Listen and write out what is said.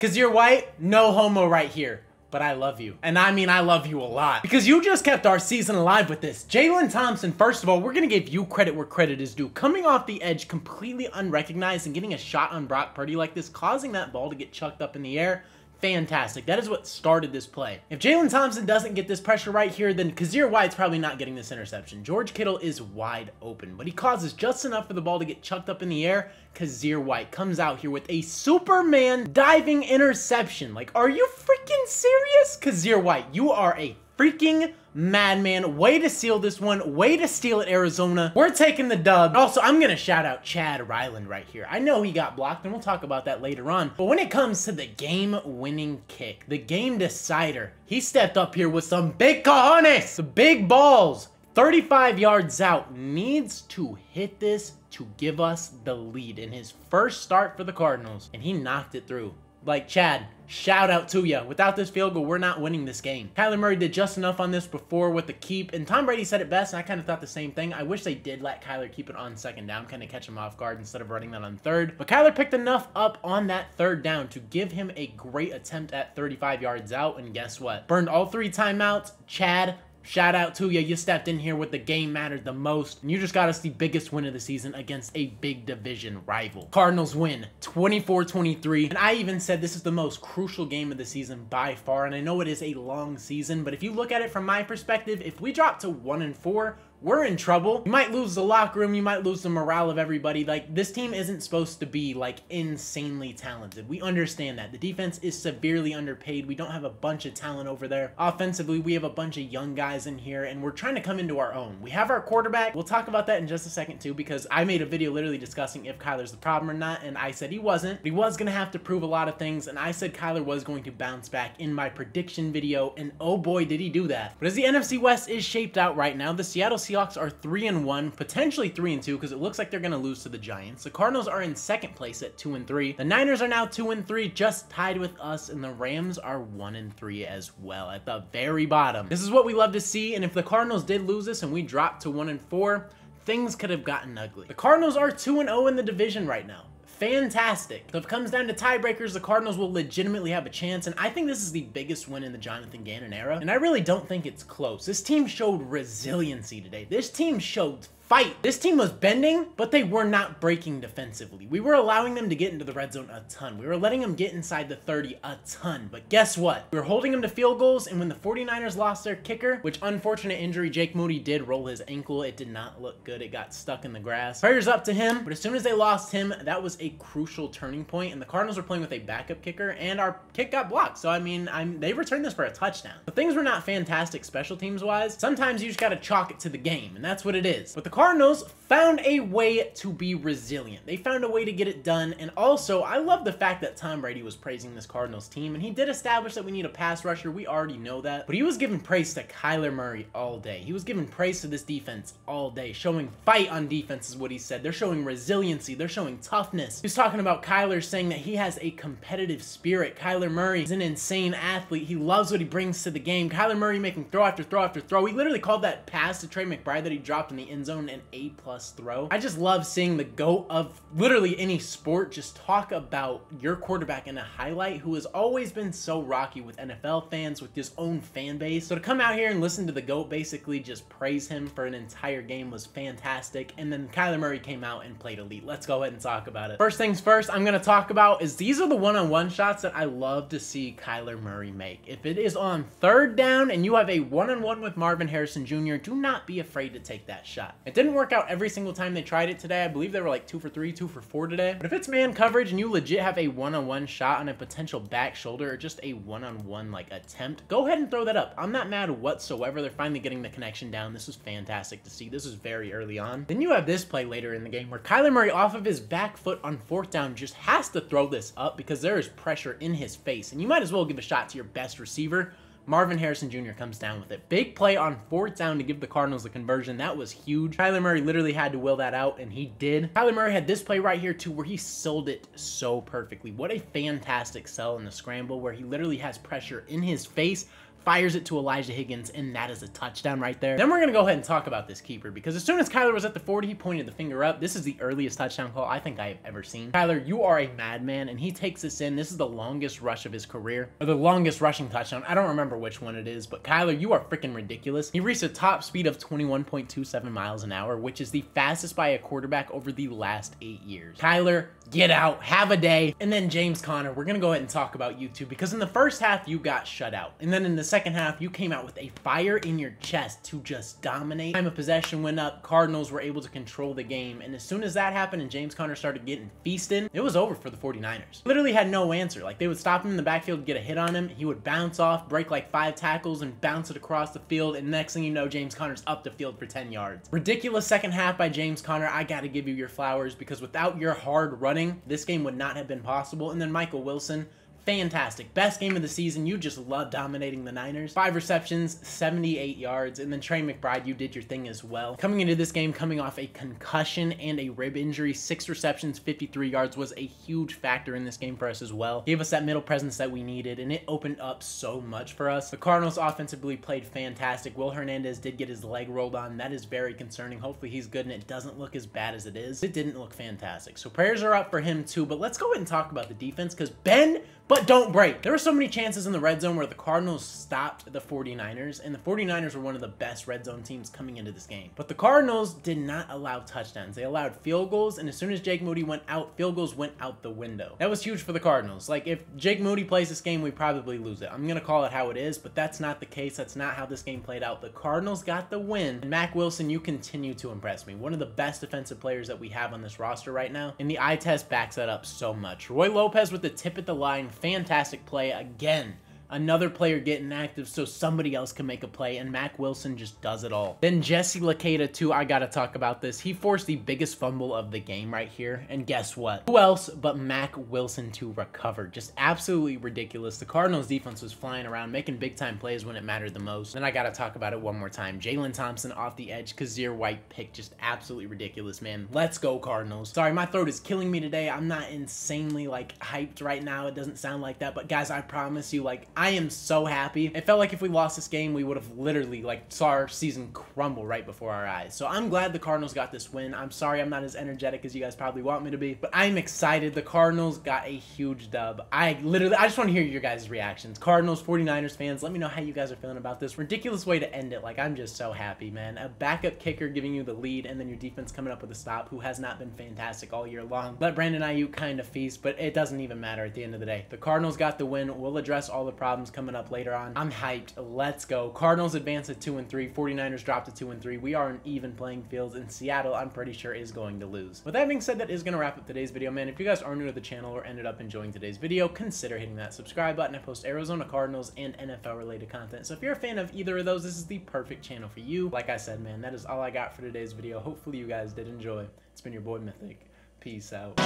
Kyzir White, no homo right here. But I love you. And I mean, I love you a lot. Because you just kept our season alive with this. Jalen Thompson, first of all, we're going to give you credit where credit is due. Coming off the edge completely unrecognized and getting a shot on Brock Purdy like this, causing that ball to get chucked up in the air. Fantastic. That is what started this play. If Jalen Thompson doesn't get this pressure right here, then Kyzir White's probably not getting this interception. George Kittle is wide open, but he causes just enough for the ball to get chucked up in the air. Kyzir White comes out here with a Superman diving interception. Like, are you freaking serious? Kyzir White, you are a freaking madman. Way to seal this one. Way to steal it, Arizona. We're taking the dub. Also, I'm going to shout out Rylan right here. I know he got blocked, and we'll talk about that later on. But when it comes to the game-winning kick, the game decider, he stepped up here with some big cojones, the big balls. 35 yards out, needs to hit this to give us the lead in his first start for the Cardinals, and he knocked it through. Like, Chad, shout out to ya. Without this field goal, we're not winning this game. Kyler Murray did just enough on this before with the keep, and Tom Brady said it best, and I kind of thought the same thing. I wish they did let Kyler keep it on second down, kind of catch him off guard instead of running that on third. But Kyler picked enough up on that third down to give him a great attempt at 35 yards out, and guess what? Burned all 3 timeouts. Chad, shout out to you. You stepped in here with the game mattered the most, and you just got us the biggest win of the season against a big division rival. Cardinals win 24-23, and I even said this is the most crucial game of the season by far, and I know it is a long season, but if you look at it from my perspective, if we drop to 1-4, we're in trouble. You might lose the locker room. You might lose the morale of everybody. Like, this team isn't supposed to be, like, insanely talented. We understand that. The defense is severely underpaid. We don't have a bunch of talent over there. Offensively, we have a bunch of young guys in here, and we're trying to come into our own. We have our quarterback. We'll talk about that in just a second, too, because I made a video literally discussing if Kyler's the problem or not, and I said he wasn't. He was going to have to prove a lot of things, and I said Kyler was going to bounce back in my prediction video, and oh boy, did he do that. But as the NFC West is shaped out right now, the Seattle Seahawks are 3-1, potentially 3-2, because it looks like they're going to lose to the Giants. The Cardinals are in second place at 2-3. The Niners are now 2-3, just tied with us, and the Rams are 1-3 as well at the very bottom. This is what we love to see, and if the Cardinals did lose this and we dropped to 1-4, things could have gotten ugly. The Cardinals are 2-0 in the division right now. Fantastic. So if it comes down to tiebreakers, the Cardinals will legitimately have a chance, and I think this is the biggest win in the Jonathan Gannon era, and I really don't think it's close. This team showed resiliency today. This team showed fight. This team was bending, but they were not breaking defensively. We were allowing them to get into the red zone a ton. We were letting them get inside the 30 a ton, but guess what? We were holding them to field goals, and when the 49ers lost their kicker, which unfortunate injury, Jake Moody did roll his ankle. It did not look good. It got stuck in the grass. Prayers up to him, but as soon as they lost him, that was a crucial turning point, and the Cardinals were playing with a backup kicker, and our kick got blocked. So, I mean, they returned this for a touchdown. But things were not fantastic special teams-wise. Sometimes you just got to chalk it to the game, and that's what it is. But the Cardinals found a way to be resilient. They found a way to get it done, and also, I love the fact that Tom Brady was praising this Cardinals team, and he did establish that we need a pass rusher. We already know that, but he was giving praise to Kyler Murray all day. He was giving praise to this defense all day, showing fight on defense is what he said. They're showing resiliency. They're showing toughness. He was talking about Kyler, saying that he has a competitive spirit. Kyler Murray is an insane athlete. He loves what he brings to the game. Kyler Murray making throw after throw after throw. He literally called that pass to Trey McBride that he dropped in the end zone an A+ throw. I just love seeing the GOAT of literally any sport just talk about your quarterback in a highlight who has always been so rocky with NFL fans, with his own fan base. So to come out here and listen to the GOAT basically just praise him for an entire game was fantastic. And then Kyler Murray came out and played elite. Let's go ahead and talk about it. First things first, I'm going to talk about is these are the one-on-one shots that I love to see Kyler Murray make. If it is on third down and you have a one-on-one with Marvin Harrison Jr., do not be afraid to take that shot. It didn't work out every single time they tried it today. I believe they were like 2 for 3, 2 for 4 today. But if it's man coverage and you legit have a one-on-one shot on a potential back shoulder or just a one-on-one like attempt, go ahead and throw that up. I'm not mad whatsoever. They're finally getting the connection down. This was fantastic to see. This was very early on. Then you have this play later in the game where Kyler Murray off of his back foot on fourth down just has to throw this up because there is pressure in his face, and you might as well give a shot to your best receiver. Marvin Harrison Jr. comes down with it. Big play on fourth down to give the Cardinals the conversion. That was huge. Kyler Murray literally had to will that out, and he did. Kyler Murray had this play right here, too, where he sold it so perfectly. What a fantastic sell in the scramble where he literally has pressure in his face, fires it to Elijah Higgins, and that is a touchdown right there. Then we're going to go ahead and talk about this keeper, because as soon as Kyler was at the 40, he pointed the finger up. This is the earliest touchdown call I think I have ever seen. Kyler, you are a madman, and he takes this in. This is the longest rush of his career, or the longest rushing touchdown. I don't remember which one it is, but Kyler, you are freaking ridiculous. He reached a top speed of 21.27 miles an hour, which is the fastest by a quarterback over the last 8 years. Kyler, get out, have a day. And then James Conner, we're going to go ahead and talk about you too, because in the first half, you got shut out. And then in the second half, you came out with a fire in your chest to just dominate. Time of possession went up. Cardinals were able to control the game. And as soon as that happened and James Conner started getting feasting, it was over for the 49ers. Literally had no answer. Like, they would stop him in the backfield, get a hit on him. He would bounce off, break like 5 tackles, and bounce it across the field. And next thing you know, James Conner's up the field for 10 yards. Ridiculous second half by James Conner. I got to give you your flowers, because without your hard running, this game would not have been possible. And then Michael Wilson, fantastic. Best game of the season. You just love dominating the Niners. 5 receptions, 78 yards. And then Trey McBride, you did your thing as well. Coming into this game, coming off a concussion and a rib injury, 6 receptions, 53 yards was a huge factor in this game for us as well. Gave us that middle presence that we needed, and it opened up so much for us. The Cardinals offensively played fantastic. Will Hernandez did get his leg rolled on. That is very concerning. Hopefully he's good and it doesn't look as bad as it is. It didn't look fantastic. So prayers are up for him too, but let's go ahead and talk about the defense, because bend but don't break. There were so many chances in the red zone where the Cardinals stopped the 49ers, and the 49ers were one of the best red zone teams coming into this game. But the Cardinals did not allow touchdowns. They allowed field goals, and as soon as Jake Moody went out, field goals went out the window. That was huge for the Cardinals. Like, if Jake Moody plays this game, we probably lose it. I'm gonna call it how it is, but that's not the case. That's not how this game played out. The Cardinals got the win, and Mack Wilson, you continue to impress me. One of the best defensive players that we have on this roster right now, and the eye test backs that up so much. Roy Lopez with the tip at the line, fantastic play again. Another player getting active so somebody else can make a play, and Mack Wilson just does it all. Then Jesse Luketa too, I gotta talk about this. He forced the biggest fumble of the game right here, and guess what? Who else but Mack Wilson to recover? Just absolutely ridiculous. The Cardinals defense was flying around, making big time plays when it mattered the most. Then I gotta talk about it one more time. Jalen Thompson off the edge, Kyzir White pick, just absolutely ridiculous, man. Let's go Cardinals. Sorry, my throat is killing me today. I'm not insanely like hyped right now. It doesn't sound like that, but guys, I promise you, like, I am so happy. It felt like if we lost this game, we would have literally like saw our season crumble right before our eyes. So I'm glad the Cardinals got this win. I'm sorry I'm not as energetic as you guys probably want me to be, but I'm excited. The Cardinals got a huge dub. I just want to hear your guys' reactions. Cardinals, 49ers fans, let me know how you guys are feeling about this. Ridiculous way to end it. Like, I'm just so happy, man. A backup kicker giving you the lead, and then your defense coming up with a stop, who has not been fantastic all year long. Let Brandon Ayuk kind of feast, but it doesn't even matter at the end of the day. The Cardinals got the win. We'll address all the problems coming up later on. I'm hyped. Let's go. Cardinals advance at 2-3. 49ers dropped to 2-3. We are an even playing field, and Seattle, I'm pretty sure, is going to lose. With that being said, that is going to wrap up today's video, man. If you guys are new to the channel or ended up enjoying today's video, consider hitting that subscribe button. I post Arizona Cardinals and NFL related content. So if you're a fan of either of those, this is the perfect channel for you. Like I said, man, that is all I got for today's video. Hopefully you guys did enjoy. It's been your boy Mythic. Peace out.